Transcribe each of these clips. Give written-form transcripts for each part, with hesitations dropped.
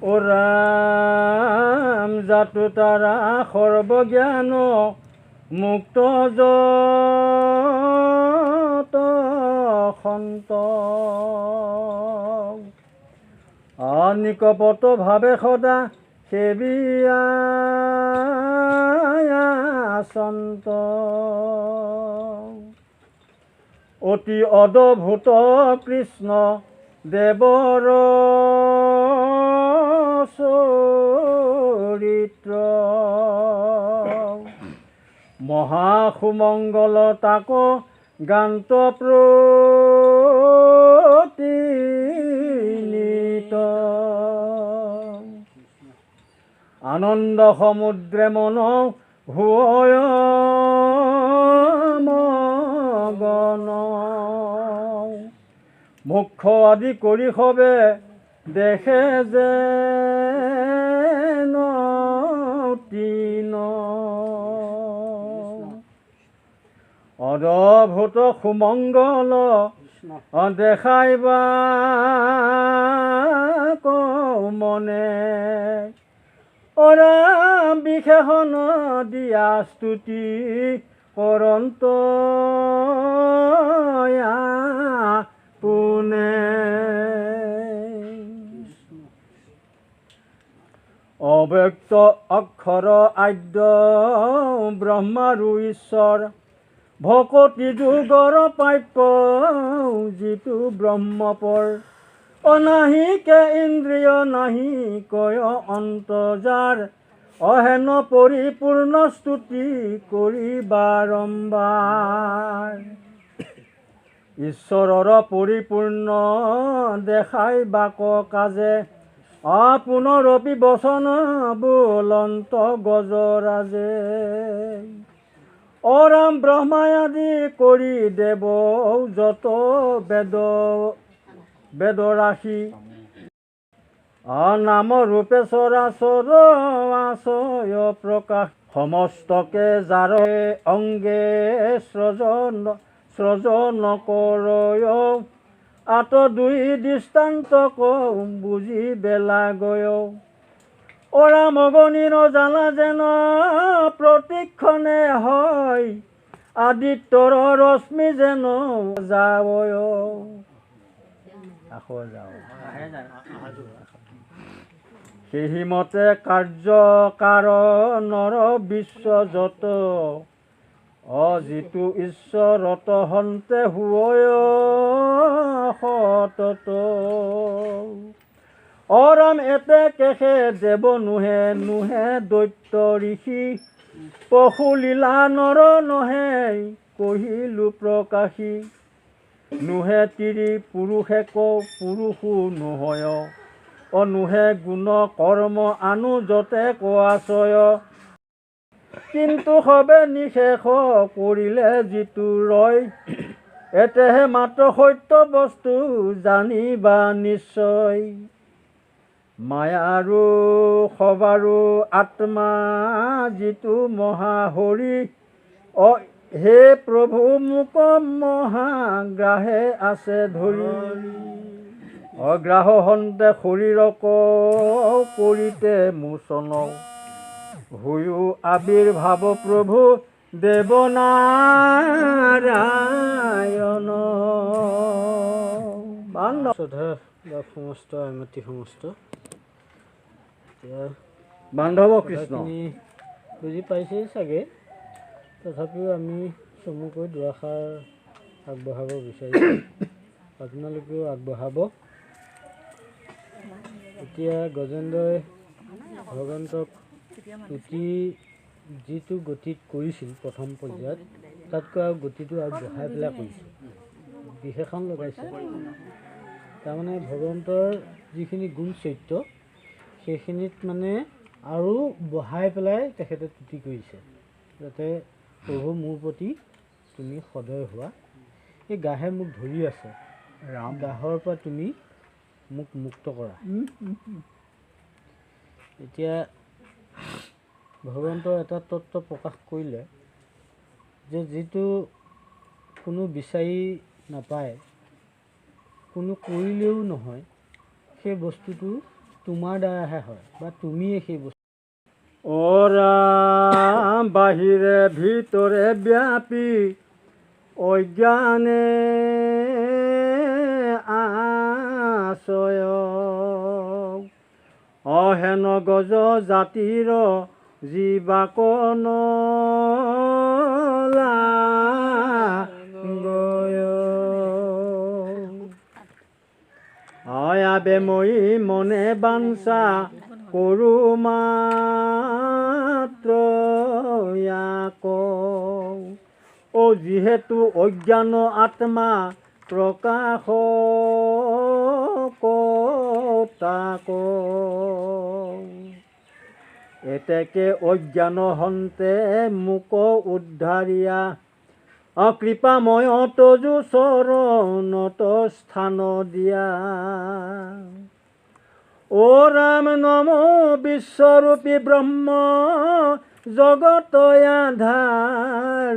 ও ৰাম জাতু তাৰা সৰ্বজ্ঞান মুক্ত যত সন্ত নিকপট ভাৱে সদা সেবিয়া সন্ত অতি অদ্ভুত কৃষ্ণ দেৱৰ চৰিত্ৰ মহাসুমংগল তাক গান্ত প্ৰতিনিত আনন্দ সমুদ্ৰে মন হয় মগন মুখ্য আদি কৰি সবে দেখে যে অদ্ভুত সুমংগল দেখাইবা মনে অৰাম বিশেষণ দিয়া স্তুতি কৰন্ত পুনে অব্যক্ত অক্ষৰ আদ্য ব্ৰহ্মাৰু ঈশ্বৰ ভকতি যুগৰ প্ৰাপ্য যিটো ব্ৰহ্মপৰ অনাহিকে ইন্দ্ৰিয় নাহি কয় অন্তজাৰ অহেন পৰিপূৰ্ণ স্তুতি কৰি বাৰম্বাৰ ঈশ্বৰৰ পৰিপূৰ্ণ দেখাই বাক কাজে পুনৰপি বচন বোলন্ত গজৰাজে অৰাম ব্ৰহ্মাই আদি কৰি দেৱ যত বেদৰাশি নাম ৰূপে চৰাচৰ আচয় প্ৰকাশ সমস্তকে যাৰ অংগে সৃজন কৰয় আত দুই দৃষ্টান্ত বুজি বেলা গয় অৰাম অগণিৰ জানা যেন প্ৰতিক্ষণে হয় আদিত্যৰ ৰশ্মি যেন যাৱয় সেইমতে কাৰ্য কাৰণৰ বিশ্ব যত যিটো ঈশ্বৰত হন্তে হুয় সতত অৰাম এতে কেশে দেৱ নুহে দৈত্য ঋষি পশু লীলা নৰ নহে কহিলো প্ৰকাশী নুহে তিৰি পুৰুষে পুৰুষো নহয় নুহে গুণ কৰ্ম আনু যতে কোৱাচয় কিন্তু সবে নিশেষ কৰিলে যিটো ৰয় এতেহে মাত্ৰ সত্য বস্তু জানিবা নিশ্চয় মায়াৰো সবাৰো আত্মা যিটো মহাহৰি হে প্ৰভু মোক মহাগ্ৰাহে আছে ধৰি অগ্ৰাহ হন্তে শৰীৰক কৰিতে মোচন হৈও আবিৰ্ভাৱ প্ৰভু দেৱনাৰায়ণ সমস্ত এমতি সমস্ত বান্ধৱ কৃষ্ণ বুজি পাইছে চাগে তথাপিও আমি চমুকৈ দুআষাৰ আগবঢ়াব বিচাৰিছোঁ আপোনালোকেও আগবঢ়াব এতিয়া গজেন্দ্ৰই ভগৱন্তক তুতি যিটো গতিত কৰিছিল প্ৰথম পৰ্যায়ত তাতকৈ আৰু গতিটো আৰু বঢ়াই পেলাই কৰিছিল বিশেষণ লগাইছে তাৰমানে ভগৱন্তৰ যিখিনি গুণ চৰিত্ৰ সেইখিনিত মানে আৰু বঢ়াই পেলাই তেখেতে তুতি কৰিছে যাতে প্ৰভু মোৰ প্ৰতি তুমি সদয় হোৱা এই গাহে মোক ধৰি আছে গাহৰ পৰা তুমি মোক মুক্ত কৰা এতিয়া ভগৱন্তৰ এটা তত্ত্ব প্ৰকাশ কৰিলে যে যিটো কোনো বিচাৰি নাপায় কোনো কৰিলেও নহয় সেই বস্তুটো তোমাৰ দ্বাৰাহে হয় বা তুমিয়ে সেই বস্তু। অৰাম বাহিৰে ভিতৰে ব্যাপী অজ্ঞানে আশ্ৰয় অহেন গজ জাতিৰ জীৱাক নলাগয় আয়াবে মই মনে বাঞ্ছা কৰো মাত্ৰ ইয়াক যিহেতু অজ্ঞান আত্মা প্ৰকাশ তাক এতেকে অজ্ঞান হন্তে মোক উদ্ধাৰিয়া অকৃপাময় তজু চৰণত স্থান দিয়া ও ৰাম নম বিশ্বৰূপী ব্ৰহ্ম জগত আধাৰ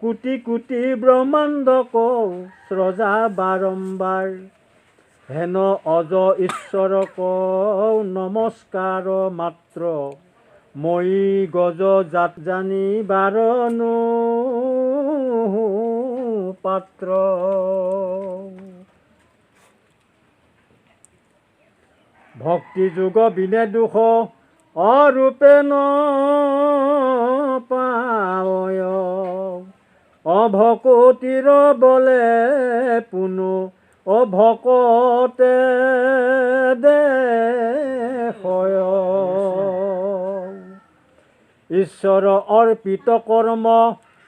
কোটি কোটি ব্ৰহ্মাণ্ড কৌ স্ৰজা বাৰম্বাৰ হেন অজ ঈশ্বৰ কৌ নমস্কাৰ মাত্ৰ মই গজ জাত জানিবাৰ পাত্ৰ ভক্তি যোগ বিনে দুখ অৰূপে ন পায় অভকতিৰ বলে পুনু অভকতে দেশয় ঈশ্বৰ অৰ্পিত কৰ্ম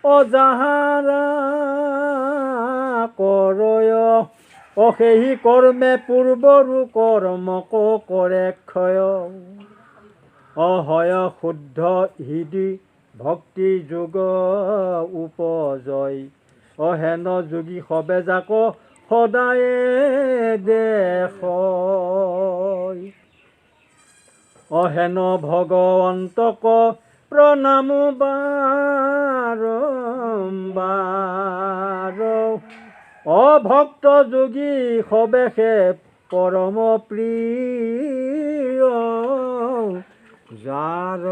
অজাহাৰা কৰয় অসেহি কৰ্মে পূৰ্বৰু কৰ্মক কৰে ক্ষয় অহয় শুদ্ধ হৃদি ভক্তি যোগ উপজয় অহেন যোগী সবে যাক সদায়ে দেশ অহেন ভগৱন্তক প্ৰণাম বাৰম্বাৰ অভক্ত যোগী সবেশে পৰম প্ৰিয় যাৰ।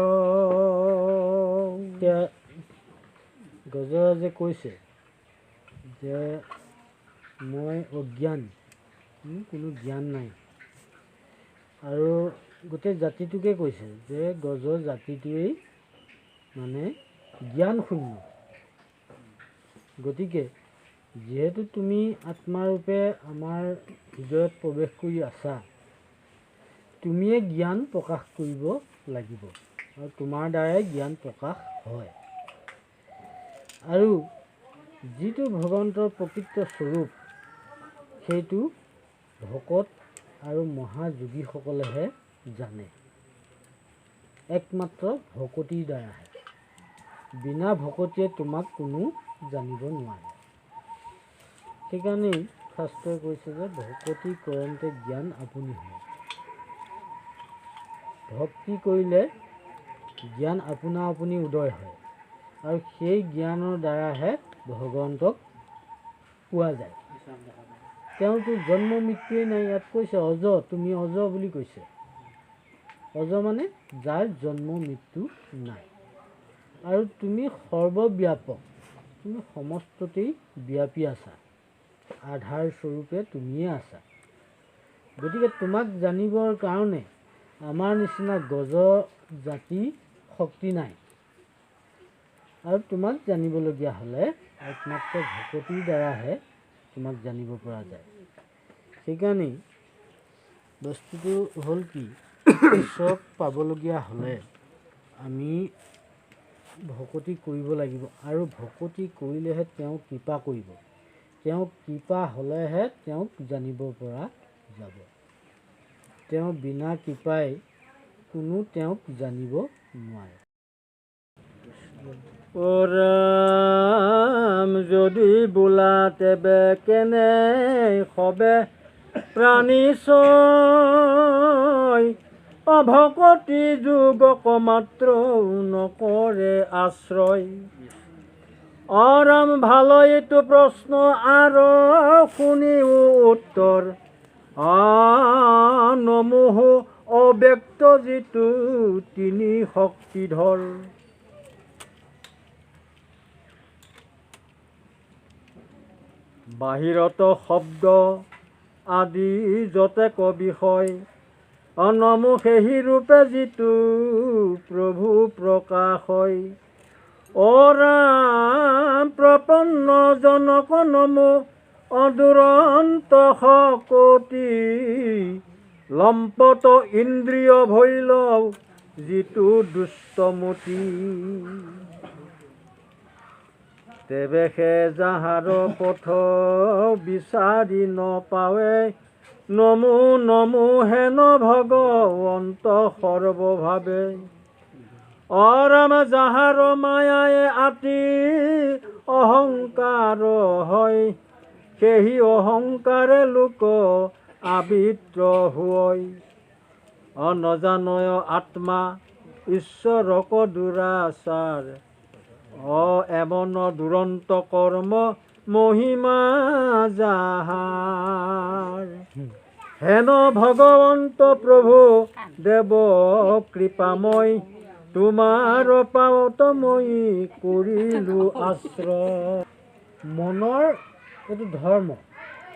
এতিয়া গজৰাজে কৈছে যে মই অজ্ঞান, মোৰ কোনো জ্ঞান নাই। আৰু গোটেই জাতিটোকে কৈছে যে গজৰ জাতিটোৱেই মানে জ্ঞান শূন্য। গতিকে যিহেতু তুমি আত্মাৰূপে আমাৰ হৃদয়ত প্ৰৱেশ কৰি আছা, তুমিয়ে জ্ঞান প্ৰকাশ কৰিব লাগিব আৰু তোমাৰ দ্বাৰাই জ্ঞান প্ৰকাশ হয়। আৰু যিটো ভগৱন্তৰ প্ৰকৃত স্বৰূপ সেইটো ভকত আৰু মহাযোগীসকলেহে জানে, একমাত্ৰ ভকতিৰ দ্বাৰাহে। বিনা ভকতিয়ে তোমাক কোনো জানিব নোৱাৰে। সেইকাৰণেই শাস্ত্ৰই কৈছে যে ভকতি কৰন্তে জ্ঞান আপুনি হয়। ভক্তি কৰিলে জ্ঞান আপোনা আপুনি উদয় হয় আৰু সেই জ্ঞানৰ দ্বাৰাহে ভগৱন্তক পোৱা যায়। তেওঁতো জন্ম মৃত্যুৱেই নাই। ইয়াত কৈছে অজ, তুমি অজ বুলি কৈছে। অজ মানে যাৰ জন্ম মৃত্যু নাই। আৰু তুমি সৰ্বব্যাপক, তুমি সমস্ততেই ব্যাপী আছা, আধাৰ স্বৰূপে তুমিয়ে আছা। গতিকে তোমাক জানিবৰ কাৰণে আমাৰ নিচিনা গজ জাতি শক্তি নাই। আৰু তোমাক জানিবলগীয়া হ'লে একমাত্ৰ ভকতিৰ দ্বাৰাহে তোমাক জানিব পৰা যায়। সেইকাৰণেই বস্তুটো হ'ল কি, ঈশ্বৰক পাবলগীয়া হ'লে আমি ভকতি কৰিব লাগিব। আৰু ভকতি কৰিলেহে তেওঁ কৃপা কৰিব। তেওঁ কৃপা হ'লেহে তেওঁক জানিব পৰা যাব। তেওঁ বিনা কৃপাই কোনো তেওঁক জানিব নোৱাৰে। ৰাম যদি বোলা তেবে কেনে সবে প্ৰাণী ছয় অভকতি যুগক মাত্ৰ নকৰে আশ্ৰয়। ৰাম ভাল এইটো প্ৰশ্ন আৰু শুনি উত্তৰ নমোহ অব্যক্ত যিটো তিনি শক্তিধৰ। বাহিৰত শব্দ আদি যতেক বিষয়, নমো সেই ৰূপে যিটো প্ৰভু প্ৰকাশ হয়। ৰাম প্ৰপন্ন জনক নমো অদুৰন্ত শকতি, লম্পট ইন্দ্ৰিয় ভৈল যিটো দুষ্টমতি। তেৱেসে যাহাৰ পথ বিচাৰি নপাৱে, নমো নমো হেন ভগৱন্ত সৰ্বভাৱে। ৰাম যাহাৰ মায়ায়ে আতি অহংকাৰ হয়, সেই অহংকাৰে লোক আবিত্ৰ হয়। নজানয় আত্মা ঈশ্বৰক দুৰাচাৰ, এমন দুৰন্ত কৰ্ম মহিমা যাহাৰ। হেন ভগৱন্ত প্ৰভু দেৱ কৃপাময়, তোমাৰ পাৱত মই কৰিলোঁ আশ্ৰয়। মনৰ এইটো ধৰ্ম,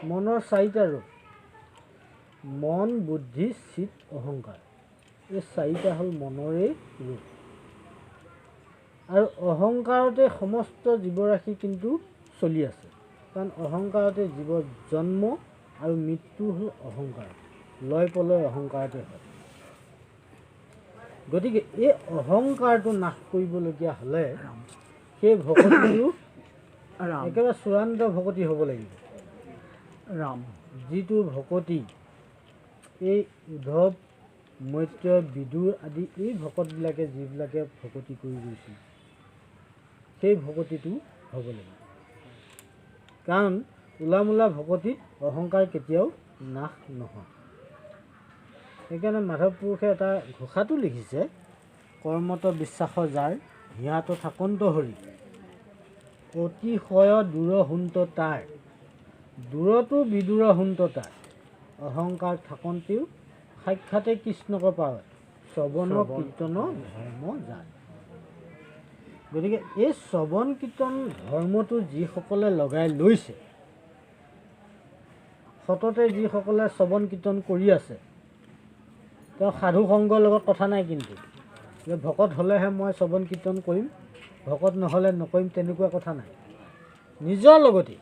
মনৰ চাৰিটা ৰূপ, মন বুদ্ধি চিত অহংকাৰ। এই চাৰিটা হ'ল মনৰেই ৰূপ। আৰু অহংকাৰতে সমস্ত জীৱৰাশি কিন্তু চলি আছে, কাৰণ অহংকাৰতে জীৱৰ জন্ম আৰু মৃত্যু হ'ল অহংকাৰ, লয় পলয় অহংকাৰতে হয়। গতিকে এই অহংকাৰটো নাশ কৰিবলগীয়া হ'লে সেই ভকতিটো একেবাৰে চূড়ান্ত ভকতি হ'ব লাগিব। ৰাম যিটো ভকতি এই উদ্ধৱ, মৈত্ৰ, বিদুৰ আদি এই ভকতবিলাকে যিবিলাকে ভকতি কৰি গৈছিল, সেই ভকতিটো হ'ব লাগিব। কাৰণ উলামূলা ভকতিত অহংকাৰ কেতিয়াও নাশ নহয়। সেইকাৰণে মাধৱ পুৰুষে এটা ঘোষাটো লিখিছে, কৰ্মত বিশ্বাসৰ যাৰ, হিয়াত থাকন্ত হৰি, অতিশয় দূৰ হুন্ত তাৰ, দূৰতো বিদূৰ হুন্ত তাৰ, অহংকাৰ থাকন্তেও সাক্ষাতে কৃষ্ণক পাৱে, শ্ৰৱণ কীৰ্তন ধৰ্ম যাৰ। গতিকে এই শ্ৰৱণ কীৰ্তন ধৰ্মটো যিসকলে লগাই লৈছে, সততে যিসকলে শ্ৰৱণ কীৰ্তন কৰি আছে, তেওঁ সাধু সংগৰ লগত কথা নাই। কিন্তু যে ভকত হ'লেহে মই শ্ৰৱণ কীৰ্তন কৰিম, ভকত নহ'লে নকৰিম, তেনেকুৱা কথা নাই। নিজৰ লগতে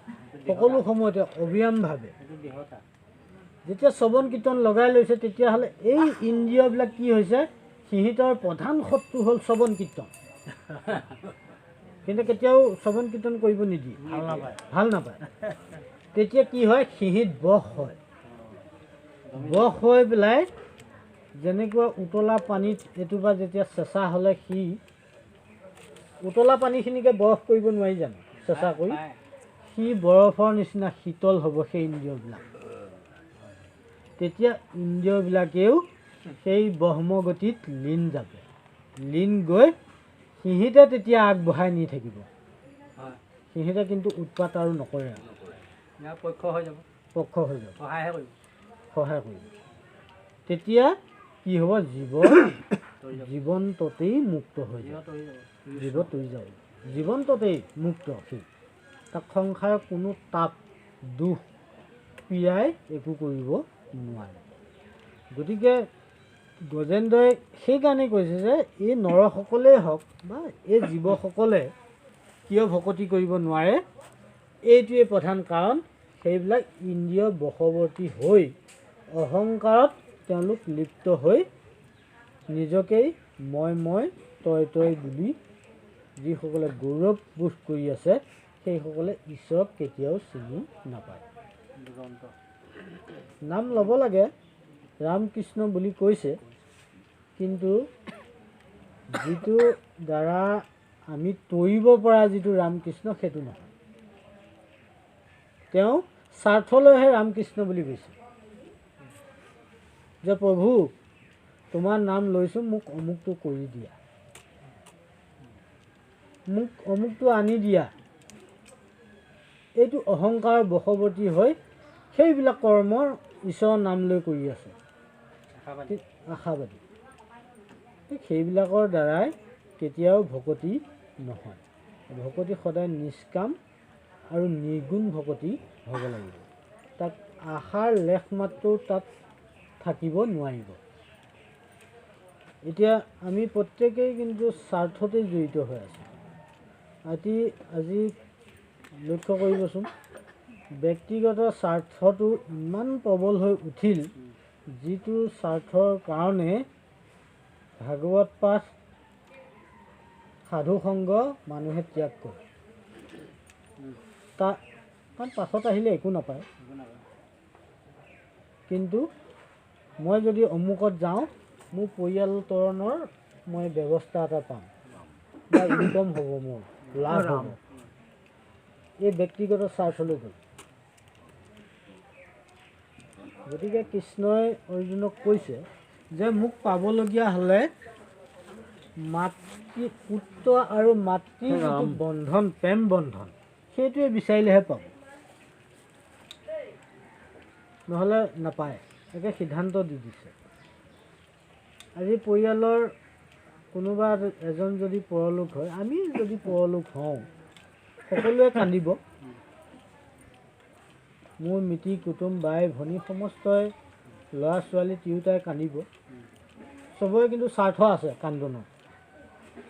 সকলো সময়তে অবিৰামভাৱে যেতিয়া শ্ৰৱণ কীৰ্তন লগাই লৈছে, তেতিয়াহ'লে এই ইন্দ্ৰিয়বিলাক কি হৈছে, সিহঁতৰ প্ৰধান শত্ৰু হ'ল শ্ৰৱণ কীৰ্তন। কিন্তু কেতিয়াও শ্ৰৱণ কীৰ্তন কৰিব নিদিয়ে, ভাল নাপায়। তেতিয়া কি হয়, সিহঁত বশ হয়, বশ হৈ পেলাই যেনেকুৱা উতলা পানীত এটোপা যেতিয়া চেঁচা হ'লে, সি উতলা পানীখিনিকে বৰফ কৰিব নোৱাৰি জানো, চেঁচা কৰি, সি বৰফৰ নিচিনা শীতল হ'ব সেই ইন্দ্ৰিয়বিলাক। তেতিয়া ইন্দ্ৰিয়বিলাকেও সেই ব্ৰহ্মগতিত লীন যাব, লীন গৈ সিহঁতে তেতিয়া আগবঢ়াই নি থাকিব। সিহঁতে কিন্তু উৎপাত আৰু নকৰে, পক্ষ হৈ যাব, সহায় কৰিব। তেতিয়া কি হ'ব, জীৱন্ততেই মুক্ত হৈ যাব, জীৱ তৰি যাব, জীৱন্ততেই মুক্ত। সি তাক সংসাৰৰ কোনো তাপ দুখ পীড়াই একো কৰিব নোৱাৰে। গতিকে গজেন্দ্ৰই সেইকাৰণে কৈছে যে এই নৰসকলেই হওক বা এই জীৱসকলে কিয় ভকতি কৰিব নোৱাৰে, এইটোৱে প্ৰধান কাৰণ। সেইবিলাক ইন্দ্ৰিয় বশৱৰ্তী হৈ অহংকাৰত তেওঁলোক লিপ্ত হৈ নিজকেই মই তই বুলি যিসকলে গৌৰৱবোধ কৰি আছে, সেইসকলে ঈশ্বৰক কেতিয়াও চিনি নাপায়। নাম ল'ব লাগে, ৰাম কৃষ্ণ বুলি কৈছে, কিন্তু যিটো দ্বাৰা আমি তৰিব পৰা যিটো ৰামকৃষ্ণ, সেইটো নহয়। তেওঁ স্বাৰ্থলৈহে ৰামকৃষ্ণ বুলি কৈছে, যে প্ৰভু তোমাৰ নাম লৈছোঁ, মোক অমুকটো কৰি দিয়া, মোক অমুকটো আনি দিয়া। এইটো অহংকাৰ বশৱৰ্তী হৈ সেইবিলাক কৰ্ম ঈশ্বৰৰ নাম লৈ কৰি আছে। আশাবাদী। সেইবিলাকৰ দ্বাৰাই কেতিয়াও ভকতি নহয়। ভকতি সদায় নিষ্কাম আৰু নিৰ্গুণ ভকতি হ'ব লাগিব। তাত আশাৰ লেখ মাত্ৰও তাত থাকিব নোৱাৰিব। এতিয়া আমি প্ৰত্যেকেই কিন্তু স্বাৰ্থতেই জড়িত হৈ আছোঁ। আজি লক্ষ্য কৰিবচোন, ব্যক্তিগত স্বাৰ্থটো ইমান প্ৰবল হৈ উঠিল, যিটো স্বাৰ্থৰ কাৰণে ভাগৱত পাঠ সাধু সংগ মানুহে ত্যাগ কৰে। কাৰণ পাছত আহিলে একো নাপায়। কিন্তু মই যদি অমুকত যাওঁ, মোৰ পৰিয়ালতৰণৰ মই ব্যৱস্থা এটা পাম বা ইনকম হ'ব, মোৰ লাভ হ'ব, এই ব্যক্তিগত স্বাৰ্থলৈ গ'ল। গতিকে কৃষ্ণই অৰ্জুনক কৈছে যে মোক পাবলগীয়া হ'লে পুত্ৰ আৰু মাতৃৰ যিটো বন্ধন, প্ৰেম বন্ধন, সেইটোৱে বিচাৰিলেহে পাব, নহ'লে নাপায়। একে সিদ্ধান্ত দি দিছে। আজি পৰিয়ালৰ কোনোবা এজন যদি পৰলোক হয়, আমি যদি পৰলোক হওঁ, সকলোৱে কান্দিব। মোৰ মিতিৰ কুটুম, বাই ভনী সমস্তই, ল'ৰা ছোৱালী তিৰোতাই কান্দিব। চবৰে কিন্তু স্বাৰ্থ আছে, কান্দনত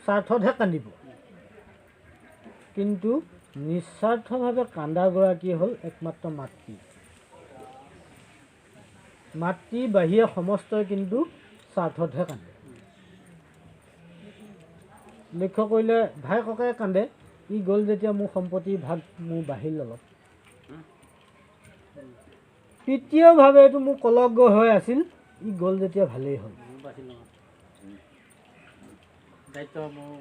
স্বাৰ্থতহে কান্দিব। কিন্তু নিস্বাৰ্থভাৱে কান্দাগৰাকী হ'ল একমাত্ৰ মাতৃ। মাতৃ বাহিৰে সমস্তই কিন্তু স্বাৰ্থতহে কান্দে। লক্ষ্য কৰিলে ভাই ককাই কান্দে, ই গ'ল যেতিয়া মোৰ সম্পত্তিৰ ভাগ মোৰ বাহিৰ অলপ। তৃতীয়ভাৱে এইটো মোৰ কলগ্ন হৈ আছিল, ই গ'ল যেতিয়া ভালেই হ'ল।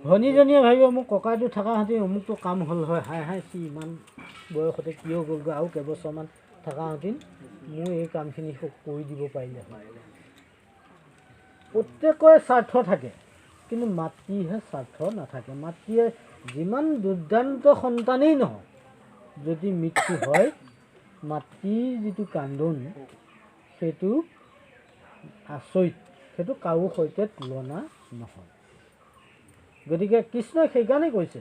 ভনীজনীয়ে ভাবিব মোৰ ককাইটো থকাহঁতে অমুকটো কাম হ'ল হয়, হাই সি ইমান বয়সতে কিয় গ'লগৈ, আৰু কেইবছৰমান থকাহঁতে মোৰ এই কামখিনি কৰি দিব পাৰিলে হয়। প্ৰত্যেকৰে স্বাৰ্থ থাকে, কিন্তু মাতৃহে স্বাৰ্থ নাথাকে। মাতৃয়ে যিমান দুৰ্দান্ত সন্তানেই নহওক, যদি মৃত্যু হয়, মাতৃৰ যিটো কান্দোন সেইটো আচৰিত, সেইটো কাৰো সৈতে তুলনা নহয়। গতিকে কৃষ্ণই সেইকাৰণে কৈছে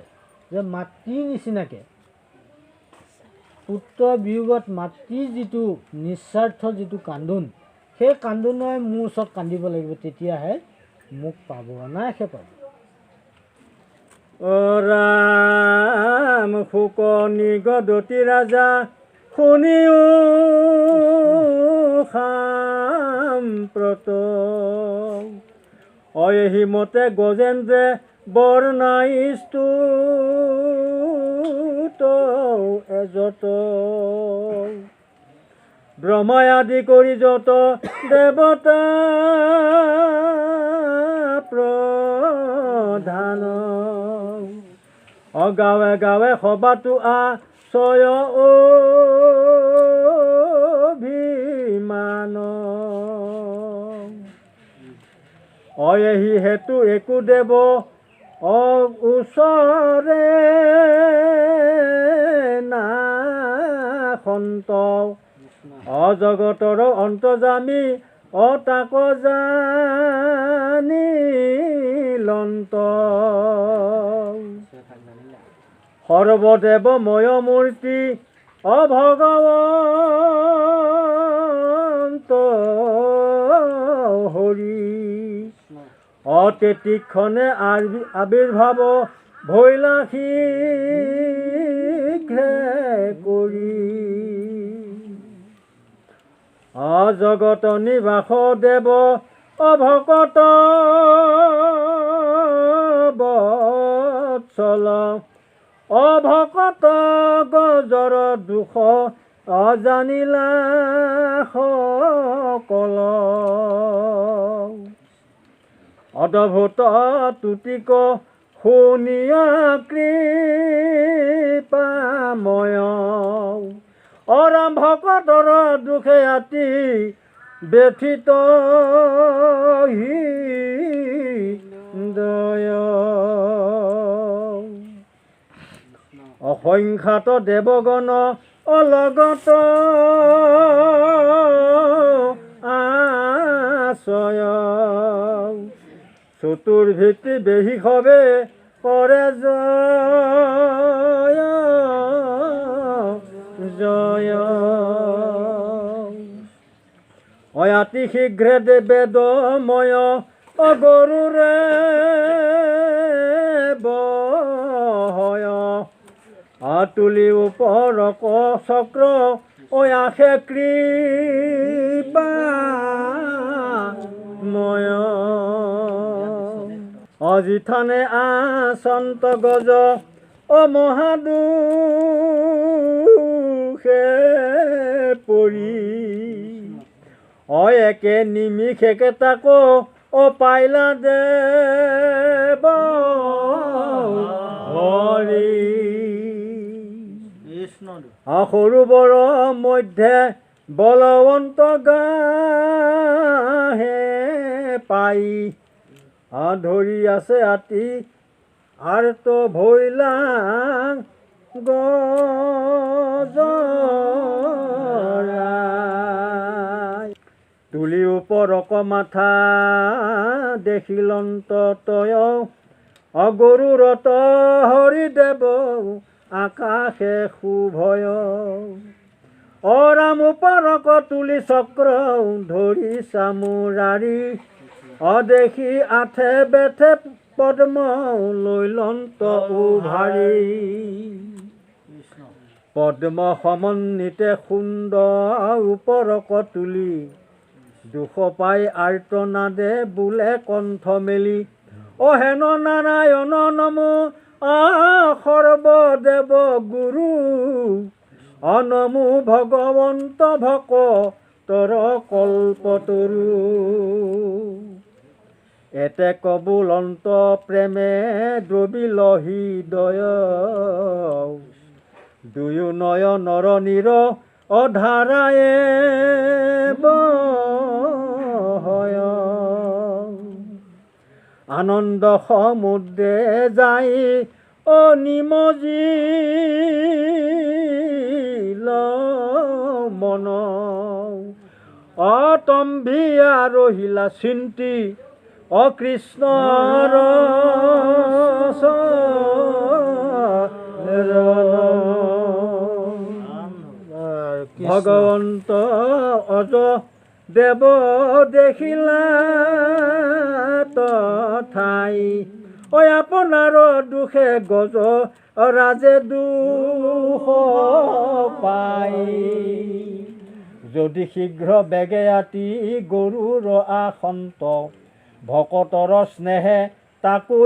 যে মাতৃৰ নিচিনাকৈ পুত্ৰ বিয়োগত মাতৃৰ যিটো নিস্বাৰ্থ যিটো কান্দোন, সেই কান্দোনেৰে মোৰ ওচৰত কান্দিব লাগিব, তেতিয়াহে মোক পাব, অনায়াসে পাব। ৰাম শুক নিগদতি ৰাজা শুনিও সাম্প্ৰত, অহিমতে গজেন্দ্ৰে বৰ্ণাই স্তুত এজত, ব্ৰহ্মাই আদি কৰি যত দেৱতা প্ৰধান, গাৱে গাৱে সবাতো আশ্ৰয় অভিমান, অহি হেতু একো দেৱ ওচৰে না সন্ত, অজগতৰ অন্তৰ্যামী অতাক জানিলন্ত, সৰ্বদেৱময় মূৰ্তি অভগৱন্ত হৰি, অতেতিক্ষণে আবিৰ্ভাৱ ভৈলা শীঘ্ৰে কৰি, অজগত নিবাস দেৱ অভকত বৎসল, অভকত গজৰ দুখ অজানিলা সকল, অদ্ভুত তুতিক শুনিয়া কৃপাময়, অৰাম ভকতৰ দুখে আতি ব্যথিত হৃদয়, অসংখ্যাত দেৱগণ অলগত আশ্ৰয় চতুৰ্ভিত্তি বেহি হবে কৰে জয় জয় অতি শীঘ্ৰে বেদময় অগৰুৰে বহয় আতুলি ওপৰক চক্ৰ অয়াসে কৃপাময় অজিথানে আচন্ত গজ অমহাদুষে পৰি একে নিমিষেকে তাকো পাইলা দেব হৰি সৰুবৰ মধ্যে বলৱন্ত গাহে পাই ধৰি আছে আতি আৰ্ত ভৈলা তুলি ওপৰক মাথা দেখিলন্ত তয় অগৰুৰত হৰিদেৱ আকাশে শুভয় অৰাম ওপৰক তুলি চক্ৰ ধৰি চামুৰাৰী অদেখি আঠে বেঠে পদ্ম লৈলন্ত উভাৰী পদ্ম সমন্বিতে সুন্দৰ ওপৰক তুলি দুখ পাই আৰ্তনাদে বোলে কণ্ঠ মেলি হেন নাৰায়ণ নমো সৰ্বদেৱ গুৰু অনমো ভগৱন্ত ভক তৰ কল্পতৰু এতে কবুলন্ত প্ৰেমে দ্ৰবিল হৃদয় দুয়ো নয়নৰ নীৰ অধাৰায়ে বহয় আনন্দ সমুদ্ৰে যাই নিমজিল মন অতম্ভিয়া ৰহিলা চিন্তি অকৃষ্ণৰ ভগৱন্ত অজ দেৱ দেখিলা তথাই আপোনাৰ দুখে গজ ৰাজে দুখ পাই যদি শীঘ্ৰ বেগে আতি গৰুৰ আসন্ত ভকতৰ স্নেহে তাকো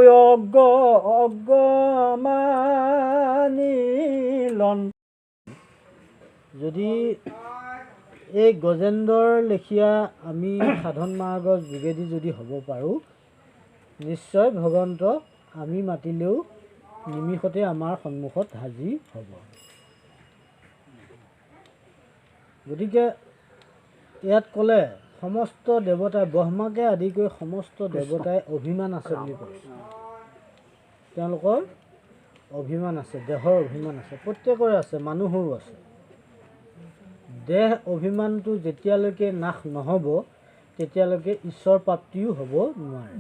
অগমানিলন যদি এই গজেন্দ্ৰৰ লেখীয়া আমি সাধন মাৰ্গৰ যোগেদি যদি হ'ব পাৰোঁ নিশ্চয় ভগৱন্ত আমি মাতিলেও নিমিষতে আমাৰ সন্মুখত হাজিৰ হ'ব। গতিকে ইয়াত ক'লে সমস্ত দেৱতাই ব্ৰহ্মাকে আদি কৰি সমস্ত দেৱতাই অভিমান আছে বুলি কৈছে। তেওঁলোকৰ অভিমান আছে, দেহৰ অভিমান আছে, প্ৰত্যেকৰে আছে, মানুহৰো আছে। দেহ অভিমানটো যেতিয়ালৈকে নাশ নহ'ব তেতিয়ালৈকে ঈশ্বৰ প্ৰাপ্তিও হ'ব নোৱাৰে।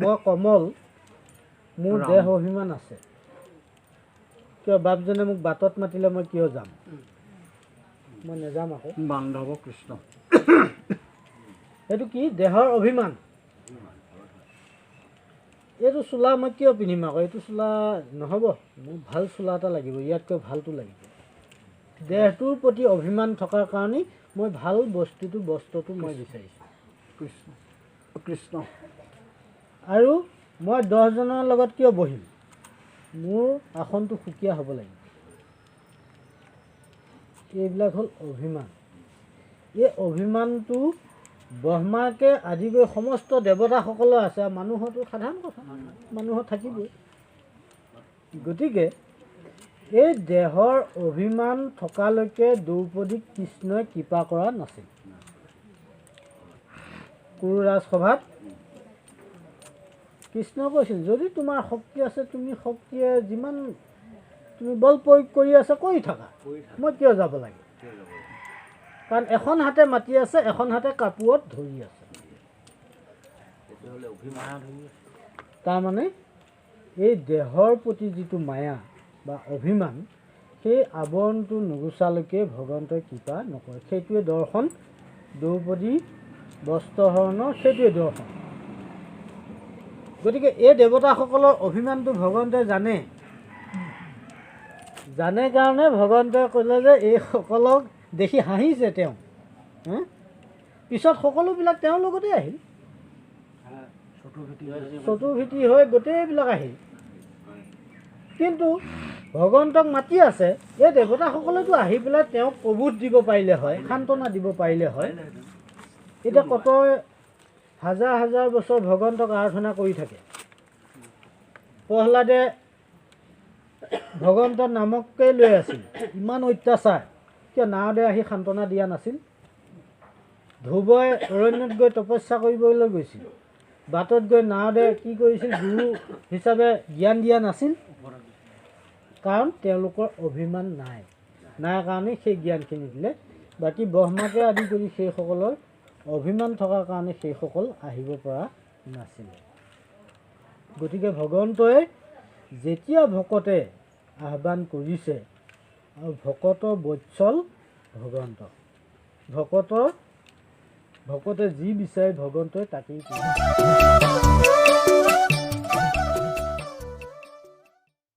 মই কমল, মোৰ দেহ অভিমান আছে, কিয় বাপজনে মোক বাটত মাতিলে মই কিয় যাম? মই নেযাম আকৌ। বান্ধৱ কৃষ্ণ এইটো কি? দেহৰ অভিমান। এইটো চোলা মই কিয় পিন্ধিম আকৌ? এইটো চোলা নহ'ব, মোক ভাল চোলা এটা লাগিব, ইয়াতকৈ ভালটো লাগিব। দেহটোৰ প্ৰতি অভিমান থকাৰ কাৰণেই মই ভাল বস্ত্ৰটো মই বিচাৰিছোঁ। কৃষ্ণ কৃষ্ণ। আৰু মই 10জনৰ লগত কিয় বহিম? মোৰ আসনটো সুকীয়া হ'ব লাগিব। এইবিলাক হ'ল অভিমান। এই অভিমানটো ব্ৰহ্মাকে আদি কৰি সমস্ত দেৱতাসকলৰ আছে, আৰু মানুহৰতো সাধাৰণ কথা, মানুহৰ থাকিবই। গতিকে এই দেহৰ অভিমান থকালৈকে দ্ৰৌপদীক কৃষ্ণই কৃপা কৰা নাছিল। কুৰুৰাজ সভাত কৃষ্ণ কৈছিল, যদি তোমাৰ শক্তি আছে তুমি শক্তিয়ে যিমান তুমি বল প্ৰয়োগ কৰি আছা কৰি থাকা, মই কিয় যাব লাগে? কাৰণ এখন হাতে মাতি আছে, এখন হাতে কাপোৰত ধৰি আছে। তাৰমানে এই দেহৰ প্ৰতি যিটো মায়া বা অভিমান, সেই আৱৰণটো নুগুচালৈকে ভগৱন্তই কৃপা নকৰে। সেইটোৱে দৰ্শন। দ্ৰৌপদী বস্ত্ৰহৰণৰ সেইটোৱে দৰ্শন। গতিকে এই দেৱতাসকলৰ অভিমানটো ভগৱন্তই জানে কাৰণে ভগৱন্তই ক'লে যে এইসকলক দেখি হাঁহিছে তেওঁ। পিছত সকলোবিলাক তেওঁৰ লগতে আহিল, চতুৰ্ভীতি হৈ গোটেইবিলাক আহিল। কিন্তু ভগৱন্তক মাতি আছে, এই দেৱতাসকলেতো আহি পেলাই তেওঁক প্ৰবোধ দিব পাৰিলে হয়, সান্তনা দিব পাৰিলে হয়। এতিয়া কত হাজাৰ হাজাৰ বছৰ ভগৱন্তক আৰাধনা কৰি থাকে। প্ৰহ্লাদে ভগৱন্তৰ নামকে লৈ আছিল, ইমান অত্যাচাৰ, কিয় নাৰদে আহি সান্তনা দিয়া নাছিল? ধ্ৰুৱই অৰণ্যত গৈ তপস্যা কৰিবলৈ গৈছিল, বাটত গৈ নাৰদে কি কৰিছিল? গুৰু হিচাপে জ্ঞান দিয়া নাছিল। কাৰণ তেওঁলোকৰ অভিমান নাই কাৰণে সেই জ্ঞানখিনি দিলে। বাকী ব্ৰহ্মাকে আদি কৰি সেইসকলৰ অভিমান থকাৰ কাৰণে সেইসকল আহিব পৰা নাছিলে। গতিকে ভগৱন্তই যেতিয়া ভকতে আহ্বান কৰিছে, আৰু ভকতৰ বৎসল ভগৱন্ত, ভকতে যি বিচাৰে ভগৱন্তই তাকেই কৰে।